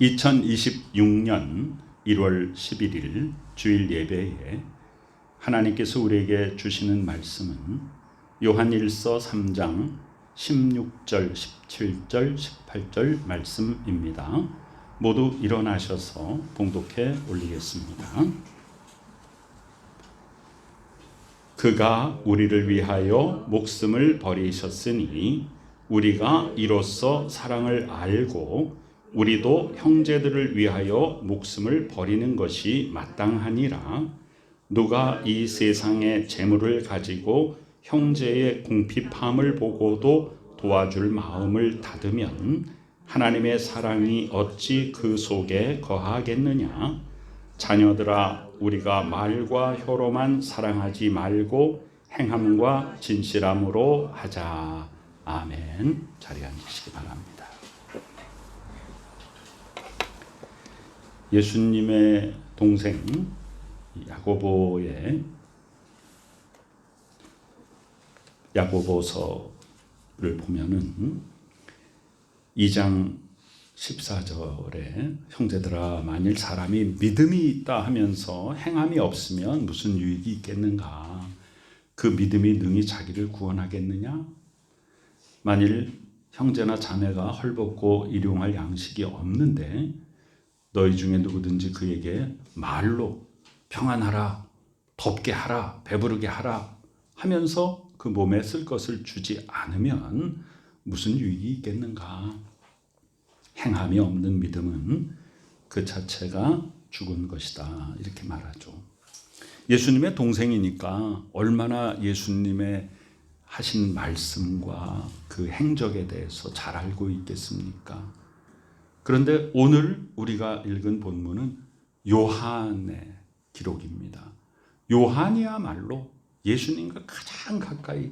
2026년 1월 11일 주일 예배에 하나님께서 우리에게 주시는 말씀은 요한일서 3장 16절, 17절, 18절 말씀입니다. 모두 일어나셔서 봉독해 올리겠습니다. 그가 우리를 위하여 목숨을 버리셨으니 우리가 이로써 사랑을 알고 우리도 형제들을 위하여 목숨을 버리는 것이 마땅하니라. 누가 이 세상의 재물을 가지고 형제의 궁핍함을 보고도 도와줄 마음을 닫으면 하나님의 사랑이 어찌 그 속에 거하겠느냐. 자녀들아, 우리가 말과 혀로만 사랑하지 말고 행함과 진실함으로 하자. 아멘. 자리에 앉으시기 바랍니다. 예수님의 동생 야고보의 야고보서를 보면은 2장 14절에 형제들아, 만일 사람이 믿음이 있다 하면서 행함이 없으면 무슨 유익이 있겠는가? 그 믿음이 능히 자기를 구원하겠느냐? 만일 형제나 자매가 헐벗고 일용할 양식이 없는데 너희 중에 누구든지 그에게 말로 평안하라, 덥게 하라, 배부르게 하라 하면서 그 몸에 쓸 것을 주지 않으면 무슨 유익이 있겠는가? 행함이 없는 믿음은 그 자체가 죽은 것이다, 이렇게 말하죠. 예수님의 동생이니까 얼마나 예수님의 하신 말씀과 그 행적에 대해서 잘 알고 있겠습니까? 그런데 오늘 우리가 읽은 본문은 요한의 기록입니다. 요한이야말로 예수님과 가장 가까이,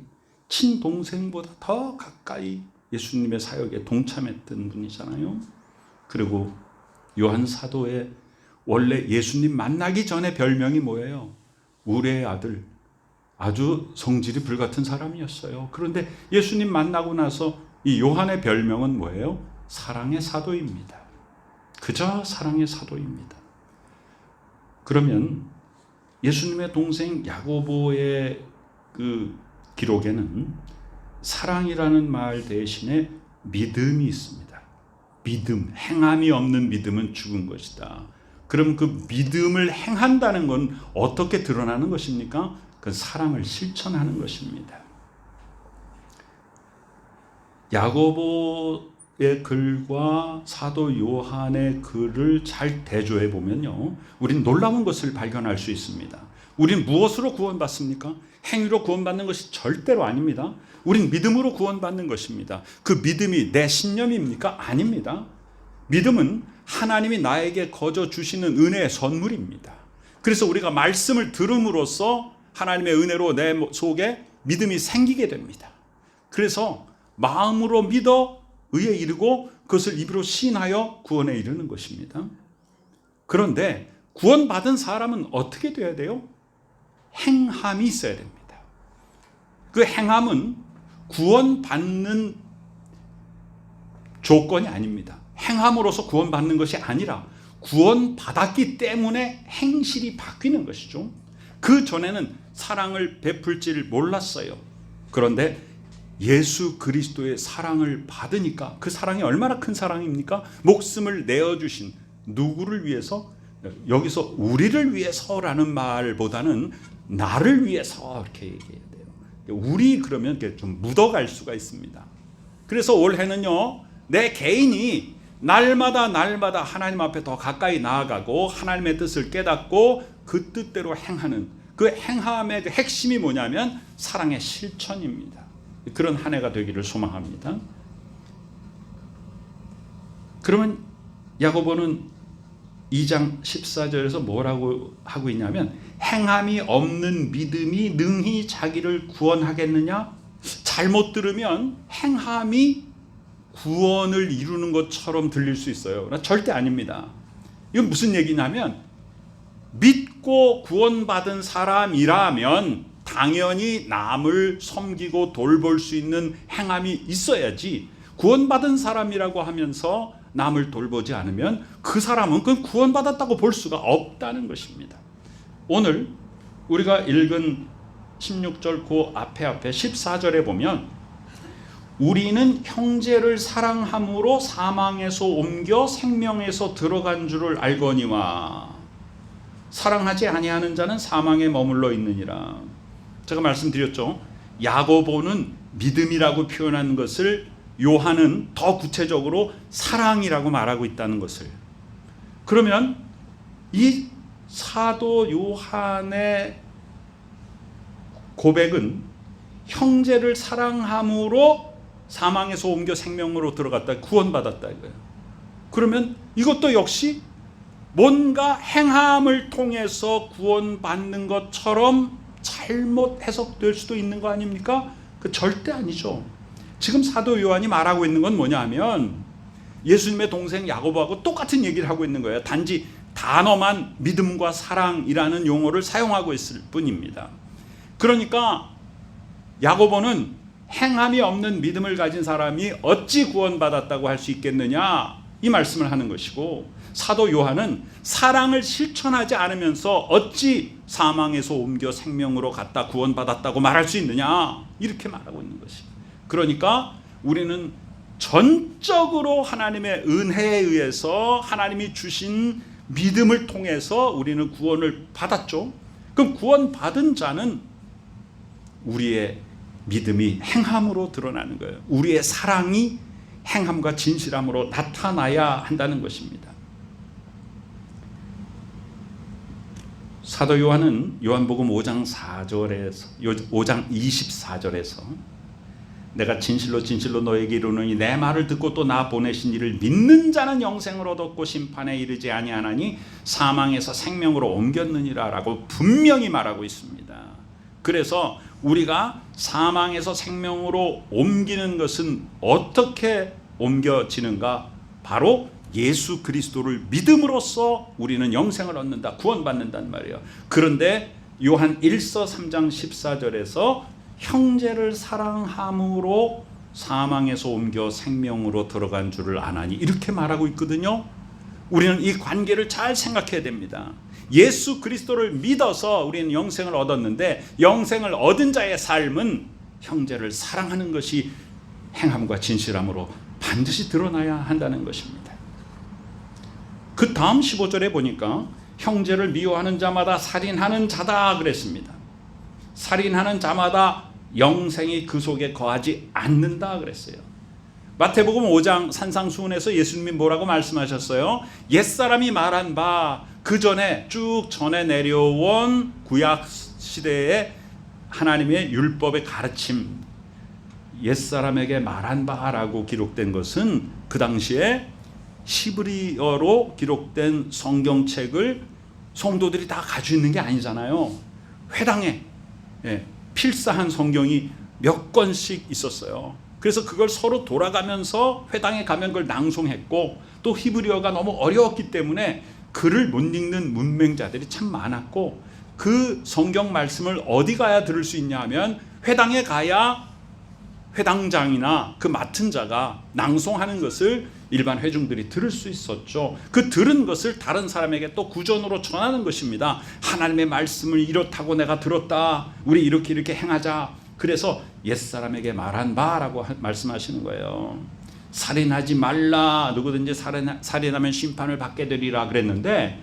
친동생보다 더 가까이 예수님의 사역에 동참했던 분이잖아요. 그리고 요한 사도의 원래 예수님 만나기 전에 별명이 뭐예요? 우레의 아들, 아주 성질이 불같은 사람이었어요. 그런데 예수님 만나고 나서 이 요한의 별명은 뭐예요? 사랑의 사도입니다. 그저 사랑의 사도입니다. 그러면 예수님의 동생 야고보의 그 기록에는 사랑이라는 말 대신에 믿음이 있습니다. 믿음, 행함이 없는 믿음은 죽은 것이다. 그럼 그 믿음을 행한다는 건 어떻게 드러나는 것입니까? 그 사랑을 실천하는 것입니다. 야고보의 글과 사도 요한의 글을 잘 대조해 보면요, 우린 놀라운 것을 발견할 수 있습니다. 우린 무엇으로 구원받습니까? 행위로 구원받는 것이 절대로 아닙니다. 우린 믿음으로 구원받는 것입니다. 그 믿음이 내 신념입니까? 아닙니다. 믿음은 하나님이 나에게 거저 주시는 은혜의 선물입니다. 그래서 우리가 말씀을 들음으로써 하나님의 은혜로 내 속에 믿음이 생기게 됩니다. 그래서 마음으로 믿어 의에 이르고 그것을 입으로 시인하여 구원에 이르는 것입니다. 그런데 구원받은 사람은 어떻게 돼야 돼요? 행함이 있어야 됩니다. 그 행함은 구원받는 조건이 아닙니다. 행함으로서 구원받는 것이 아니라 구원받았기 때문에 행실이 바뀌는 것이죠. 그 전에는 사랑을 베풀지를 몰랐어요. 그런데 예수 그리스도의 사랑을 받으니까, 그 사랑이 얼마나 큰 사랑입니까? 목숨을 내어주신, 누구를 위해서? 여기서 우리를 위해서라는 말보다는 나를 위해서 이렇게 얘기해야 돼요. 우리 그러면 좀 묻어갈 수가 있습니다. 그래서 올해는요, 내 개인이 날마다 하나님 앞에 더 가까이 나아가고 하나님의 뜻을 깨닫고 그 뜻대로 행하는, 그 행함의 핵심이 뭐냐면 사랑의 실천입니다. 그런 한 해가 되기를 소망합니다. 그러면 야고보는 2장 14절에서 뭐라고 하고 있냐면, 행함이 없는 믿음이 능히 자기를 구원하겠느냐? 잘못 들으면 행함이 구원을 이루는 것처럼 들릴 수 있어요. 그러나 절대 아닙니다. 이건 무슨 얘기냐면, 믿고 구원받은 사람이라면 당연히 남을 섬기고 돌볼 수 있는 행함이 있어야지, 구원받은 사람이라고 하면서 남을 돌보지 않으면 그 사람은 그 구원받았다고 볼 수가 없다는 것입니다. 오늘 우리가 읽은 16절 그 앞에 14절에 보면 우리는 형제를 사랑함으로 사망에서 옮겨 생명에서 들어간 줄을 알거니와 사랑하지 아니하는 자는 사망에 머물러 있느니라. 제가 말씀드렸죠. 야고보는 믿음이라고 표현한 것을 요한은 더 구체적으로 사랑이라고 말하고 있다는 것을. 그러면 이 사도 요한의 고백은 형제를 사랑함으로 사망에서 옮겨 생명으로 들어갔다, 구원받았다 이거예요. 그러면 이것도 역시 뭔가 행함을 통해서 구원받는 것처럼 잘못 해석될 수도 있는 거 아닙니까? 그 절대 아니죠. 지금 사도 요한이 말하고 있는 건 뭐냐 하면 예수님의 동생 야고보하고 똑같은 얘기를 하고 있는 거예요. 단지 단어만 믿음과 사랑이라는 용어를 사용하고 있을 뿐입니다. 그러니까 야고보는 행함이 없는 믿음을 가진 사람이 어찌 구원받았다고 할 수 있겠느냐 이 말씀을 하는 것이고, 사도 요한은 사랑을 실천하지 않으면서 어찌 사망에서 옮겨 생명으로 갔다 구원받았다고 말할 수 있느냐 이렇게 말하고 있는 것이. 그러니까 우리는 전적으로 하나님의 은혜에 의해서 하나님이 주신 믿음을 통해서 우리는 구원을 받았죠. 그럼 구원받은 자는 우리의 믿음이 행함으로 드러나는 거예요. 우리의 사랑이 행함과 진실함으로 나타나야 한다는 것입니다. 사도 요한은 요한복음 5장 24절에서 내가 진실로 진실로 너에게 이르노니 내 말을 듣고 또 나 보내신 이를 믿는 자는 영생을 얻었고 심판에 이르지 아니하나니 사망에서 생명으로 옮겼느니라 라고 분명히 말하고 있습니다. 그래서 우리가 사망에서 생명으로 옮기는 것은 어떻게 옮겨지는가? 바로 예수 그리스도를 믿음으로써 우리는 영생을 얻는다, 구원받는단 말이에요. 그런데 요한 1서 3장 14절에서 형제를 사랑함으로 사망에서 옮겨 생명으로 들어간 줄을 아나니 이렇게 말하고 있거든요. 우리는 이 관계를 잘 생각해야 됩니다. 예수 그리스도를 믿어서 우리는 영생을 얻었는데 영생을 얻은 자의 삶은 형제를 사랑하는 것이 행함과 진실함으로 반드시 드러나야 한다는 것입니다. 그 다음 15절에 보니까 형제를 미워하는 자마다 살인하는 자다 그랬습니다. 살인하는 자마다 영생이 그 속에 거하지 않는다 그랬어요. 마태복음 5장 산상수훈에서 예수님이 뭐라고 말씀하셨어요? 옛사람이 말한 바 그 전에 쭉 전에 내려온 구약 시대의 하나님의 율법의 가르침, 옛사람에게 말한 바라고 기록된 것은 그 당시에 히브리어로 기록된 성경책을 성도들이 다 가지고 있는 게 아니잖아요. 회당에 필사한 성경이 몇 권씩 있었어요. 그래서 그걸 서로 돌아가면서 회당에 가면 그걸 낭송했고, 또 히브리어가 너무 어려웠기 때문에 글을 못 읽는 문맹자들이 참 많았고, 그 성경 말씀을 어디 가야 들을 수 있냐 하면 회당에 가야 회당장이나 그 맡은 자가 낭송하는 것을 일반 회중들이 들을 수 있었죠. 그 들은 것을 다른 사람에게 또 구전으로 전하는 것입니다. 하나님의 말씀을 이렇다고 내가 들었다, 우리 이렇게 행하자. 그래서 옛사람에게 말한 바라고 말씀하시는 거예요. 살인하지 말라, 누구든지 살인하면 심판을 받게 되리라 그랬는데,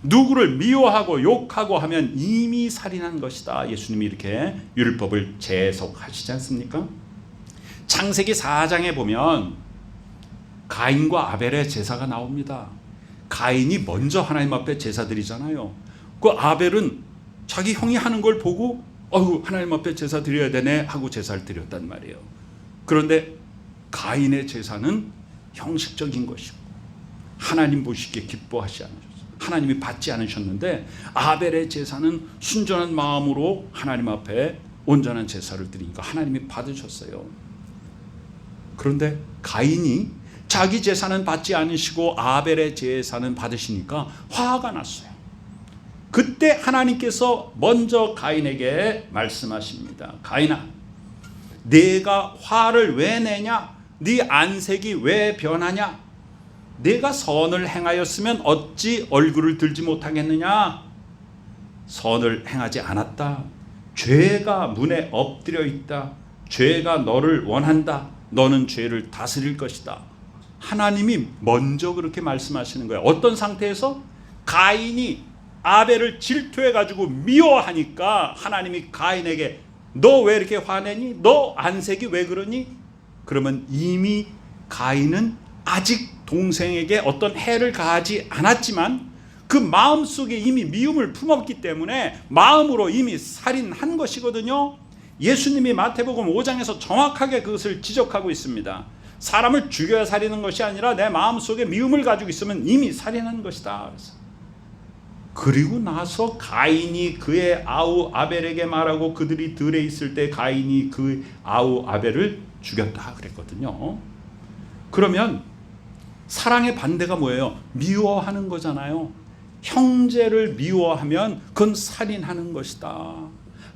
누구를 미워하고 욕하고 하면 이미 살인한 것이다. 예수님이 이렇게 율법을 재해석하시지 않습니까? 창세기 4장에 보면 가인과 아벨의 제사가 나옵니다. 가인이 먼저 하나님 앞에 제사 드리잖아요. 그 아벨은 자기 형이 하는 걸 보고 하나님 앞에 제사 드려야 되네 하고 제사를 드렸단 말이에요. 그런데 가인의 제사는 형식적인 것이고 하나님 보시기에 기뻐하지 않으셨어요. 하나님이 받지 않으셨는데, 아벨의 제사는 순전한 마음으로 하나님 앞에 온전한 제사를 드리니까 하나님이 받으셨어요. 그런데 가인이 자기 제사는 받지 않으시고 아벨의 제사는 받으시니까 화가 났어요. 그때 하나님께서 먼저 가인에게 말씀하십니다. 가인아, 내가 화를 왜 내냐? 네 안색이 왜 변하냐? 내가 선을 행하였으면 어찌 얼굴을 들지 못하겠느냐? 선을 행하지 않았다. 죄가 문에 엎드려 있다. 죄가 너를 원한다. 너는 죄를 다스릴 것이다. 하나님이 먼저 그렇게 말씀하시는 거예요. 어떤 상태에서? 가인이 아벨을 질투해가지고 미워하니까 하나님이 가인에게 너 왜 이렇게 화내니? 너 안색이 왜 그러니? 그러면 이미 가인은 아직 동생에게 어떤 해를 가하지 않았지만 그 마음속에 이미 미움을 품었기 때문에 마음으로 이미 살인한 것이거든요. 예수님이 마태복음 5장에서 정확하게 그것을 지적하고 있습니다. 사람을 죽여야 살리는 것이 아니라 내 마음속에 미움을 가지고 있으면 이미 살인한 것이다. 그리고 나서 가인이 그의 아우 아벨에게 말하고 그들이 들에 있을 때 가인이 그 아우 아벨을 죽였다 그랬거든요. 그러면 사랑의 반대가 뭐예요? 미워하는 거잖아요. 형제를 미워하면 그건 살인하는 것이다.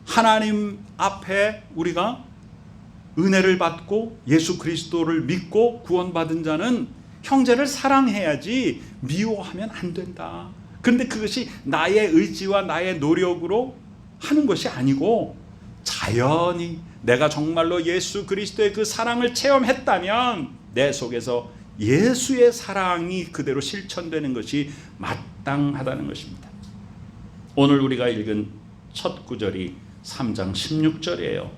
하나님 앞에 우리가 은혜를 받고 예수 그리스도를 믿고 구원받은 자는 형제를 사랑해야지 미워하면 안 된다. 그런데 그것이 나의 의지와 나의 노력으로 하는 것이 아니고 자연히 내가 정말로 예수 그리스도의 그 사랑을 체험했다면 내 속에서 예수의 사랑이 그대로 실천되는 것이 마땅하다는 것입니다. 오늘 우리가 읽은 첫 구절이 3장 16절이에요.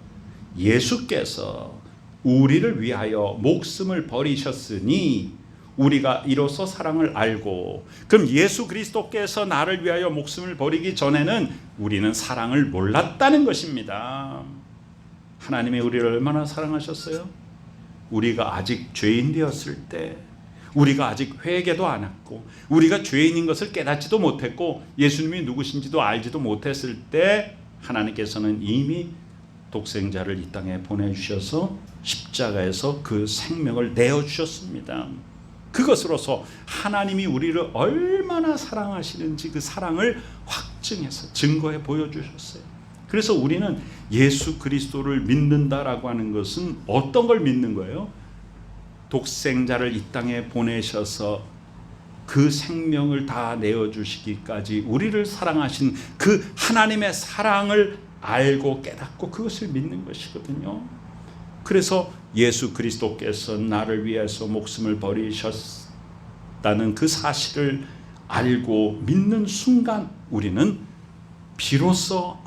예수께서 우리를 위하여 목숨을 버리셨으니 우리가 이로써 사랑을 알고, 그럼 예수 그리스도께서 나를 위하여 목숨을 버리기 전에는 우리는 사랑을 몰랐다는 것입니다. 하나님이 우리를 얼마나 사랑하셨어요? 우리가 아직 죄인 되었을 때, 우리가 아직 회개도 안 했고 우리가 죄인인 것을 깨닫지도 못했고 예수님이 누구신지도 알지도 못했을 때 하나님께서는 이미 독생자를 이 땅에 보내주셔서 십자가에서 그 생명을 내어주셨습니다. 그것으로서 하나님이 우리를 얼마나 사랑하시는지 그 사랑을 확증해서 증거해 보여주셨어요. 그래서 우리는 예수 그리스도를 믿는다라고 하는 것은 어떤 걸 믿는 거예요? 독생자를 이 땅에 보내셔서 그 생명을 다 내어주시기까지 우리를 사랑하신 그 하나님의 사랑을 알고 깨닫고 그것을 믿는 것이거든요. 그래서 예수 그리스도께서 나를 위해서 목숨을 버리셨다는 그 사실을 알고 믿는 순간 우리는 비로소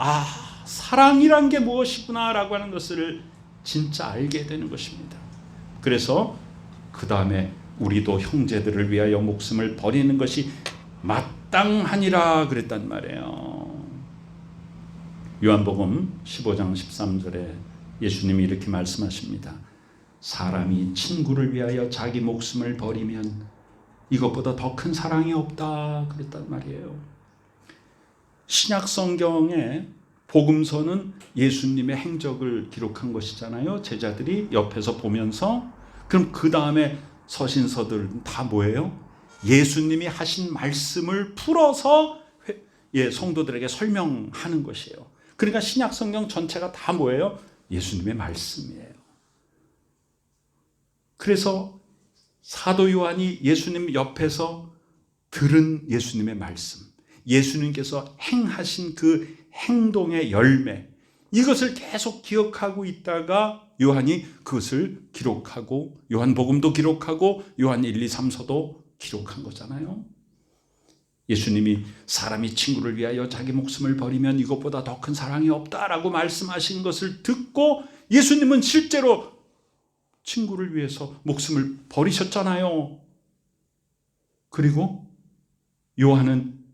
사랑이란 게 무엇이구나 라고 하는 것을 진짜 알게 되는 것입니다. 그래서 그 다음에 우리도 형제들을 위하여 목숨을 버리는 것이 마땅하니라 그랬단 말이에요. 요한복음 15장 13절에 예수님이 이렇게 말씀하십니다. 사람이 친구를 위하여 자기 목숨을 버리면 이것보다 더 큰 사랑이 없다 그랬단 말이에요. 신약 성경의 복음서는 예수님의 행적을 기록한 것이잖아요. 제자들이 옆에서 보면서. 그럼 그 다음에 서신서들은 다 뭐예요? 예수님이 하신 말씀을 풀어서 성도들에게 설명하는 것이에요. 그러니까 신약 성경 전체가 다 뭐예요? 예수님의 말씀이에요. 그래서 사도 요한이 예수님 옆에서 들은 예수님의 말씀, 예수님께서 행하신 그 행동의 열매, 이것을 계속 기억하고 있다가 요한이 그것을 기록하고 요한복음도 기록하고 요한 1, 2, 3서도 기록한 거잖아요. 예수님이 사람이 친구를 위하여 자기 목숨을 버리면 이것보다 더 큰 사랑이 없다라고 말씀하신 것을 듣고 예수님은 실제로 친구를 위해서 목숨을 버리셨잖아요. 그리고 요한은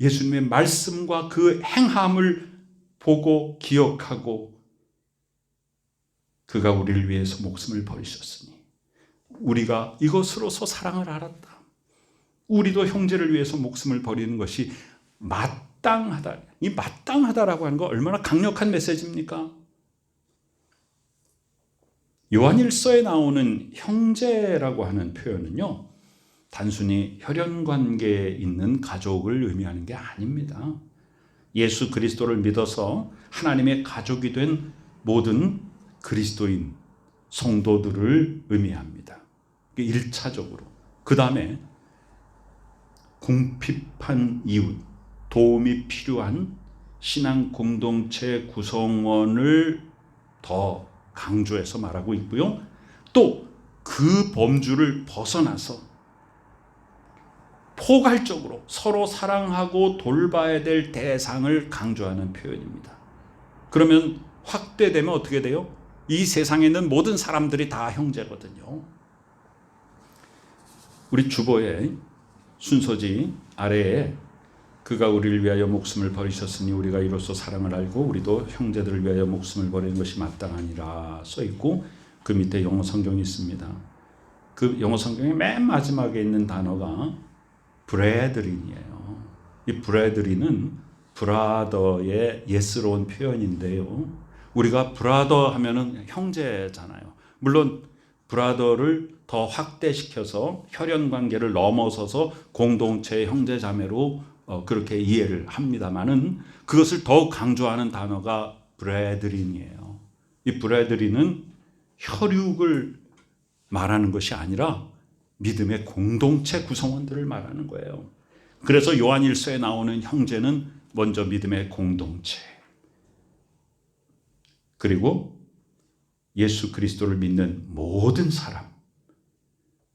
예수님의 말씀과 그 행함을 보고 기억하고 그가 우리를 위해서 목숨을 버리셨으니 우리가 이것으로서 사랑을 알았다. 우리도 형제를 위해서 목숨을 버리는 것이 마땅하다. 이 마땅하다라고 하는 거 얼마나 강력한 메시지입니까? 요한일서에 나오는 형제라고 하는 표현은요, 단순히 혈연 관계에 있는 가족을 의미하는 게 아닙니다. 예수 그리스도를 믿어서 하나님의 가족이 된 모든 그리스도인 성도들을 의미합니다. 1차적으로. 그 다음에 궁핍한 이웃, 도움이 필요한 신앙 공동체 구성원을 더 강조해서 말하고 있고요. 또 그 범주를 벗어나서 포괄적으로 서로 사랑하고 돌봐야 될 대상을 강조하는 표현입니다. 그러면 확대되면 어떻게 돼요? 이 세상에 있는 모든 사람들이 다 형제거든요. 우리 주보의 순서지 아래에 그가 우리를 위하여 목숨을 버리셨으니 우리가 이로써 사랑을 알고 우리도 형제들을 위하여 목숨을 버리는 것이 마땅하니라 써 있고, 그 밑에 영어 성경이 있습니다. 그 영어 성경의 맨 마지막에 있는 단어가 브레드린이에요. 이 브레드린은 브라더의 예스러운 표현인데요. 우리가 브라더 하면은 형제잖아요. 물론 브라더를 더 확대시켜서 혈연 관계를 넘어서서 공동체의 형제 자매로 그렇게 이해를 합니다만은, 그것을 더욱 강조하는 단어가 브레드린이에요. 이 브레드린은 혈육을 말하는 것이 아니라 믿음의 공동체 구성원들을 말하는 거예요. 그래서 요한일서에 나오는 형제는 먼저 믿음의 공동체, 그리고 예수 그리스도를 믿는 모든 사람,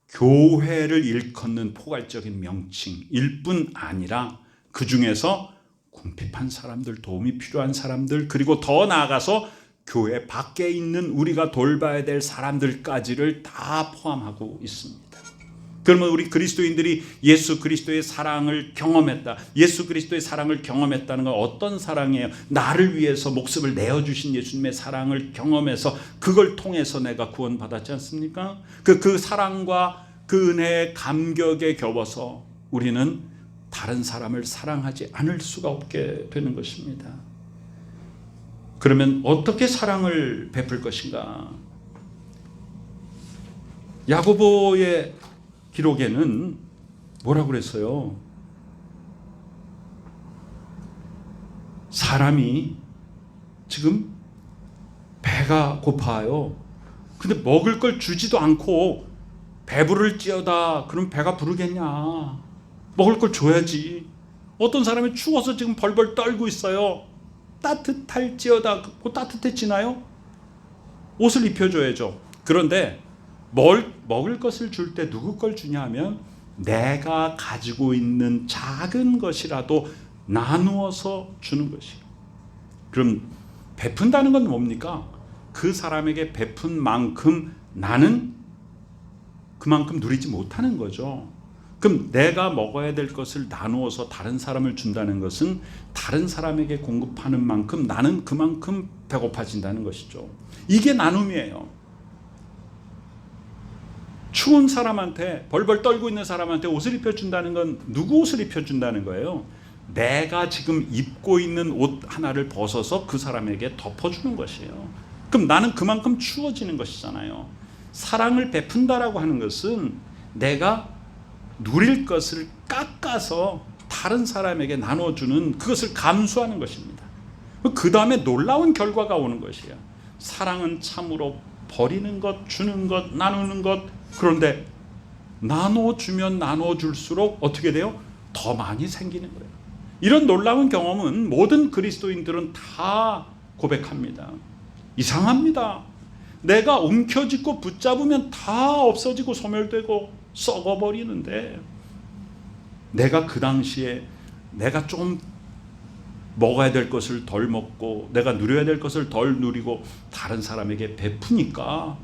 교회를 일컫는 포괄적인 명칭일 뿐 아니라 그 중에서 궁핍한 사람들, 도움이 필요한 사람들, 그리고 더 나아가서 교회 밖에 있는 우리가 돌봐야 될 사람들까지를 다 포함하고 있습니다. 그러면 우리 그리스도인들이 예수 그리스도의 사랑을 경험했다. 예수 그리스도의 사랑을 경험했다는 건 어떤 사랑이에요? 나를 위해서 목숨을 내어주신 예수님의 사랑을 경험해서 그걸 통해서 내가 구원받았지 않습니까? 그 사랑과 그 은혜의 감격에 겹어서 우리는 다른 사람을 사랑하지 않을 수가 없게 되는 것입니다. 그러면 어떻게 사랑을 베풀 것인가? 야고보의 기록에는 뭐라고 그랬어요? 사람이 지금 배가 고파요. 근데 먹을 걸 주지도 않고 배부를지어다. 그럼 배가 부르겠냐? 먹을 걸 줘야지. 어떤 사람이 추워서 지금 벌벌 떨고 있어요. 따뜻할지어다. 그 따뜻해지나요? 옷을 입혀줘야죠. 그런데 먹을 것을 줄 때 누구 걸 주냐 하면 내가 가지고 있는 작은 것이라도 나누어서 주는 것이에요. 그럼 베푼다는 건 뭡니까? 그 사람에게 베푼 만큼 나는 그만큼 누리지 못하는 거죠. 그럼 내가 먹어야 될 것을 나누어서 다른 사람을 준다는 것은 다른 사람에게 공급하는 만큼 나는 그만큼 배고파진다는 것이죠. 이게 나눔이에요. 추운 사람한테, 벌벌 떨고 있는 사람한테 옷을 입혀준다는 건 누구 옷을 입혀준다는 거예요? 내가 지금 입고 있는 옷 하나를 벗어서 그 사람에게 덮어주는 것이에요. 그럼 나는 그만큼 추워지는 것이잖아요. 사랑을 베푼다라고 하는 것은 내가 누릴 것을 깎아서 다른 사람에게 나눠주는, 그것을 감수하는 것입니다. 그 다음에 놀라운 결과가 오는 것이에요. 사랑은 참으로 버리는 것, 주는 것, 나누는 것. 그런데 나눠주면 나눠줄수록 어떻게 돼요? 더 많이 생기는 거예요. 이런 놀라운 경험은 모든 그리스도인들은 다 고백합니다. 이상합니다. 내가 움켜쥐고 붙잡으면 다 없어지고 소멸되고 썩어버리는데, 내가 그 당시에 내가 좀 먹어야 될 것을 덜 먹고 내가 누려야 될 것을 덜 누리고 다른 사람에게 베푸니까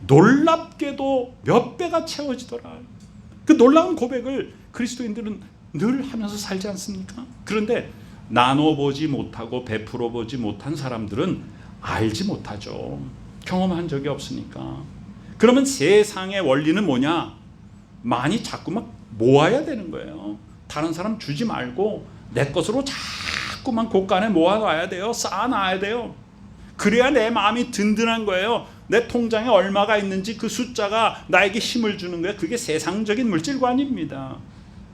놀랍게도 몇 배가 채워지더라. 그 놀라운 고백을 그리스도인들은 늘 하면서 살지 않습니까? 그런데 나눠보지 못하고 베풀어 보지 못한 사람들은 알지 못하죠. 경험한 적이 없으니까. 그러면 세상의 원리는 뭐냐? 많이 자꾸만 모아야 되는 거예요. 다른 사람 주지 말고 내 것으로 자꾸만 곳간에 모아놔야 돼요. 쌓아놔야 돼요. 그래야 내 마음이 든든한 거예요. 내 통장에 얼마가 있는지 그 숫자가 나에게 힘을 주는 거예요. 그게 세상적인 물질관입니다.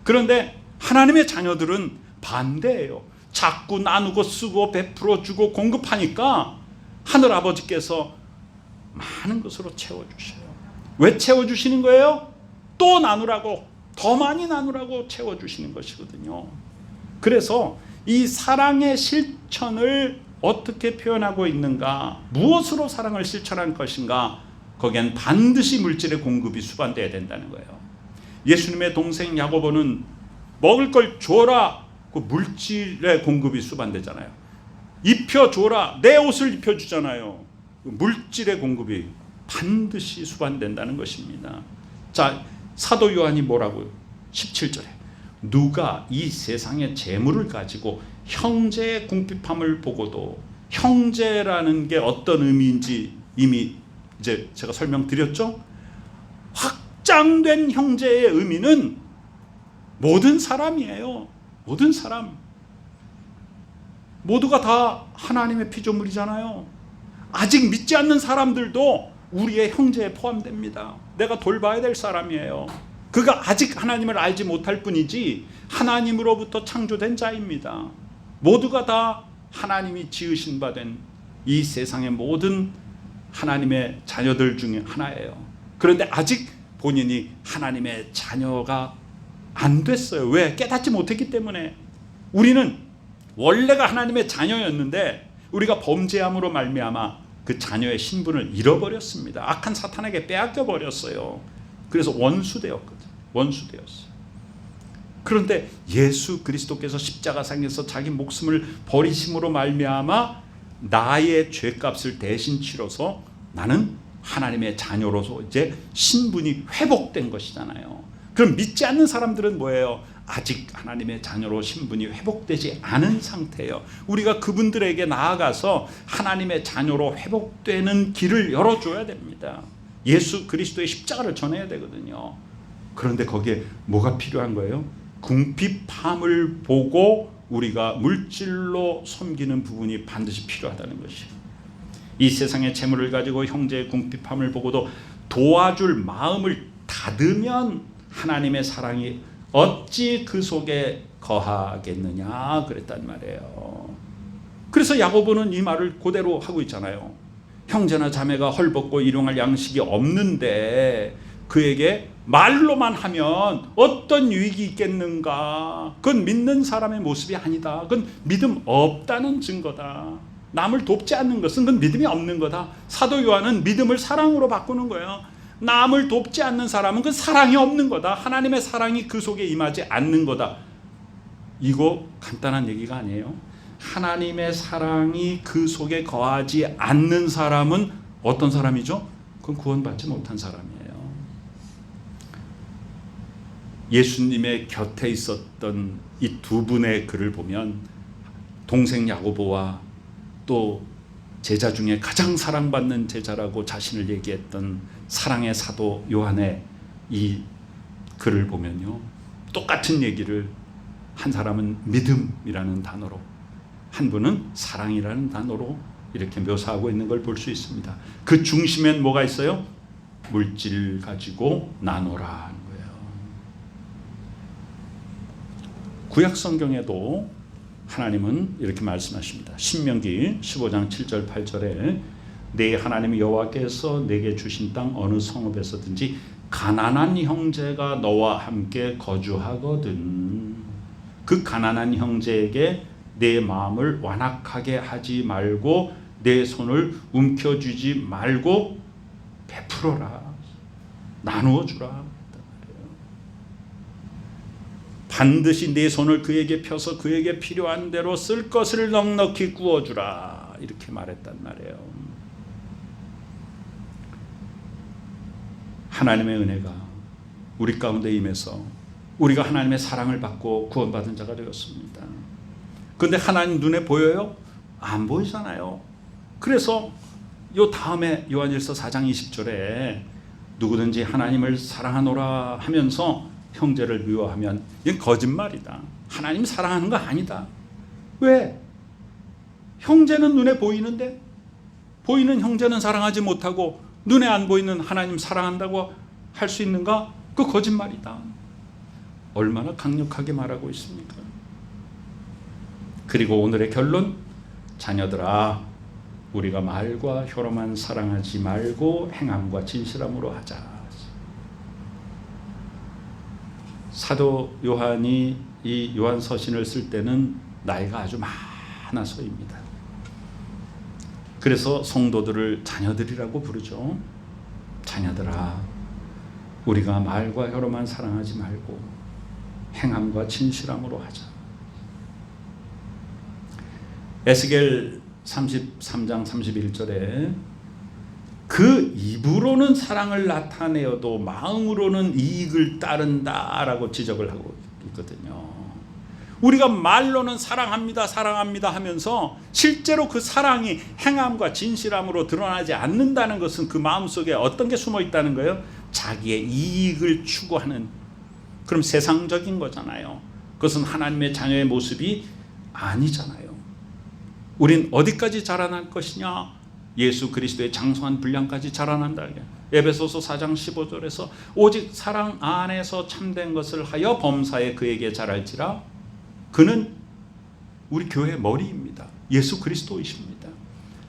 그런데 하나님의 자녀들은 반대예요. 자꾸 나누고 쓰고 베풀어 주고 공급하니까 하늘아버지께서 많은 것으로 채워주셔요. 왜 채워주시는 거예요? 또 나누라고, 더 많이 나누라고 채워주시는 것이거든요. 그래서 이 사랑의 실천을 어떻게 표현하고 있는가, 무엇으로 사랑을 실천할 것인가, 거기엔 반드시 물질의 공급이 수반되어야 된다는 거예요. 예수님의 동생 야고보는 먹을 걸 줘라, 그 물질의 공급이 수반되잖아요. 입혀줘라, 내 옷을 입혀주잖아요. 물질의 공급이 반드시 수반된다는 것입니다. 자, 사도 요한이 뭐라고요? 17절에 누가 이 세상의 재물을 가지고 형제의 궁핍함을 보고도, 형제라는 게 어떤 의미인지 이미 이제 제가 설명드렸죠. 확장된 형제의 의미는 모든 사람이에요. 모든 사람, 모두가 다 하나님의 피조물이잖아요. 아직 믿지 않는 사람들도 우리의 형제에 포함됩니다. 내가 돌봐야 될 사람이에요. 그가 아직 하나님을 알지 못할 뿐이지 하나님으로부터 창조된 자입니다. 모두가 다 하나님이 지으신 바 된 이 세상의 모든 하나님의 자녀들 중에 하나예요. 그런데 아직 본인이 하나님의 자녀가 안 됐어요. 왜? 깨닫지 못했기 때문에. 우리는 원래가 하나님의 자녀였는데 우리가 범죄함으로 말미암아 그 자녀의 신분을 잃어버렸습니다. 악한 사탄에게 빼앗겨 버렸어요. 그래서 원수되었거든요. 원수되었어요. 그런데 예수 그리스도께서 십자가상에서 자기 목숨을 버리심으로 말미암아 나의 죄값을 대신 치러서 나는 하나님의 자녀로서 이제 신분이 회복된 것이잖아요. 그럼 믿지 않는 사람들은 뭐예요? 아직 하나님의 자녀로 신분이 회복되지 않은 상태예요. 우리가 그분들에게 나아가서 하나님의 자녀로 회복되는 길을 열어줘야 됩니다. 예수 그리스도의 십자가를 전해야 되거든요. 그런데 거기에 뭐가 필요한 거예요? 궁핍함을 보고 우리가 물질로 섬기는 부분이 반드시 필요하다는 것이에요. 이 세상의 재물을 가지고 형제의 궁핍함을 보고도 도와줄 마음을 닫으면 하나님의 사랑이 어찌 그 속에 거하겠느냐 그랬단 말이에요. 그래서 야고보는 이 말을 그대로 하고 있잖아요. 형제나 자매가 헐벗고 일용할 양식이 없는데 그에게 말로만 하면 어떤 유익이 있겠는가. 그건 믿는 사람의 모습이 아니다. 그건 믿음 없다는 증거다. 남을 돕지 않는 것은 그건 믿음이 없는 거다. 사도 요한은 믿음을 사랑으로 바꾸는 거예요. 남을 돕지 않는 사람은 그 사랑이 없는 거다. 하나님의 사랑이 그 속에 임하지 않는 거다. 이거 간단한 얘기가 아니에요. 하나님의 사랑이 그 속에 거하지 않는 사람은 어떤 사람이죠? 그건 구원받지 못한 사람이에요. 예수님의 곁에 있었던 이 두 분의 글을 보면 동생 야고보와 또 제자 중에 가장 사랑받는 제자라고 자신을 얘기했던 사랑의 사도 요한의 이 글을 보면요, 똑같은 얘기를 한 사람은 믿음이라는 단어로, 한 분은 사랑이라는 단어로 이렇게 묘사하고 있는 걸 볼 수 있습니다. 그 중심엔 뭐가 있어요? 물질 가지고 나누라 하는 거예요. 구약 성경에도 하나님은 이렇게 말씀하십니다. 신명기 15장 7절 8절에 내 하나님 여호와께서 내게 주신 땅 어느 성읍에서든지 가난한 형제가 너와 함께 거주하거든 그 가난한 형제에게 내 마음을 완악하게 하지 말고 내 손을 움켜쥐지 말고 베풀어라, 나누어 주라. 반드시 내 손을 그에게 펴서 그에게 필요한 대로 쓸 것을 넉넉히 구워주라, 이렇게 말했단 말이에요. 하나님의 은혜가 우리 가운데 임해서 우리가 하나님의 사랑을 받고 구원받은 자가 되었습니다. 그런데 하나님 눈에 보여요? 안 보이잖아요. 그래서 요 다음에 요한일서 4장 20절에 누구든지 하나님을 사랑하노라 하면서 형제를 미워하면 이건 거짓말이다. 하나님 사랑하는 거 아니다. 왜? 형제는 눈에 보이는데 보이는 형제는 사랑하지 못하고 눈에 안 보이는 하나님 사랑한다고 할 수 있는가? 그 거짓말이다. 얼마나 강력하게 말하고 있습니까? 그리고 오늘의 결론, 자녀들아 우리가 말과 혀로만 사랑하지 말고 행함과 진실함으로 하자. 사도 요한이 이 요한서신을 쓸 때는 나이가 아주 많아서입니다. 그래서 성도들을 자녀들이라고 부르죠. 자녀들아, 우리가 말과 혀로만 사랑하지 말고 행함과 진실함으로 하자. 에스겔 33장 31절에 그 입으로는 사랑을 나타내어도 마음으로는 이익을 따른다라고 지적을 하고 있거든요. 우리가 말로는 사랑합니다, 사랑합니다 하면서 실제로 그 사랑이 행함과 진실함으로 드러나지 않는다는 것은 그 마음속에 어떤 게 숨어 있다는 거예요? 자기의 이익을 추구하는, 그럼 세상적인 거잖아요. 그것은 하나님의 자녀의 모습이 아니잖아요. 우린 어디까지 자라날 것이냐? 예수 그리스도의 장성한 분량까지 자라난다. 에베소서 4장 15절에서 오직 사랑 안에서 참된 것을 하여 범사에 그에게 자랄지라. 그는 우리 교회의 머리입니다. 예수 그리스도이십니다.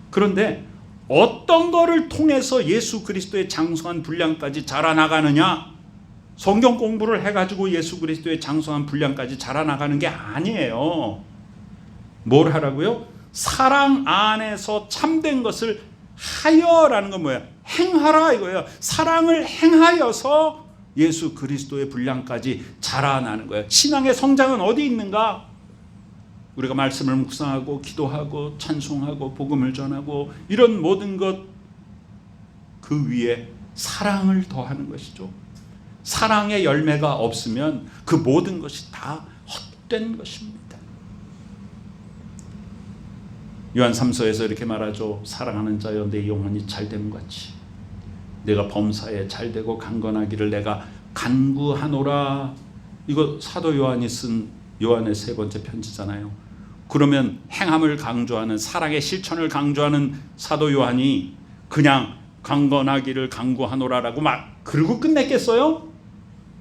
그런데 어떤 거를 통해서 예수 그리스도의 장성한 분량까지 자라나가느냐? 성경 공부를 해가지고 예수 그리스도의 장성한 분량까지 자라나가는 게 아니에요. 뭘 하라고요? 사랑 안에서 참된 것을 하여라는 건 뭐예요? 행하라 이거예요. 사랑을 행하여서 예수 그리스도의 분량까지 자라나는 거예요. 신앙의 성장은 어디 있는가? 우리가 말씀을 묵상하고 기도하고 찬송하고 복음을 전하고 이런 모든 것, 그 위에 사랑을 더하는 것이죠. 사랑의 열매가 없으면 그 모든 것이 다 헛된 것입니다. 요한 3서에서 이렇게 말하죠. 사랑하는 자여 내 영혼이 잘됨 같이 내가 범사에 잘되고 강건하기를 내가 간구하노라. 이거 사도 요한이 쓴 요한의 세 번째 편지잖아요. 그러면 행함을 강조하는, 사랑의 실천을 강조하는 사도 요한이 그냥 강건하기를 간구하노라라고 막 그러고 끝냈겠어요?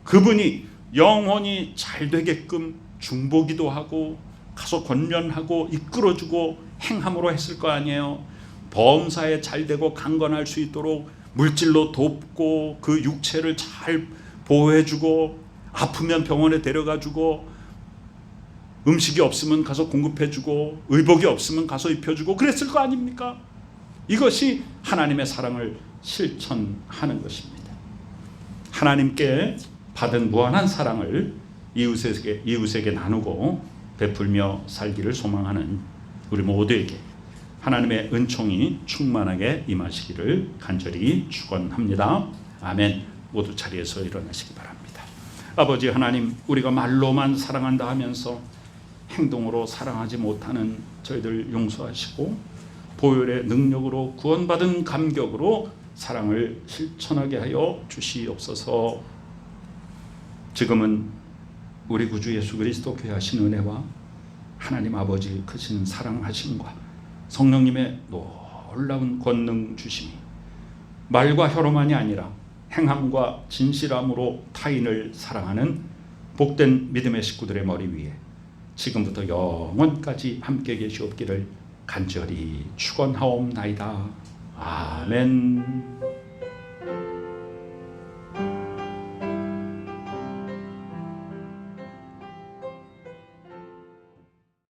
그분이 영혼이 잘 되게끔 중보기도 하고 가서 권면하고 이끌어주고 행함으로 했을 거 아니에요. 범사에 잘되고 강건할 수 있도록 물질로 돕고 그 육체를 잘 보호해주고 아프면 병원에 데려가주고 음식이 없으면 가서 공급해주고 의복이 없으면 가서 입혀주고 그랬을 거 아닙니까? 이것이 하나님의 사랑을 실천하는 것입니다. 하나님께 받은 무한한 사랑을 이웃에게 나누고 베풀며 살기를 소망하는 우리 모두에게 하나님의 은총이 충만하게 임하시기를 간절히 축원합니다. 아멘. 모두 자리에서 일어나시기 바랍니다. 아버지 하나님, 우리가 말로만 사랑한다 하면서 행동으로 사랑하지 못하는 저희들 용서하시고 보혈의 능력으로 구원받은 감격으로 사랑을 실천하게 하여 주시옵소서. 지금은 우리 구주 예수 그리스도 귀하신 은혜와 하나님 아버지 크신 사랑하심과 성령님의 놀라운 권능 주심이 말과 혀로만이 아니라 행함과 진실함으로 타인을 사랑하는 복된 믿음의 식구들의 머리 위에 지금부터 영원까지 함께 계시옵기를 간절히 축원하옵나이다. 아멘.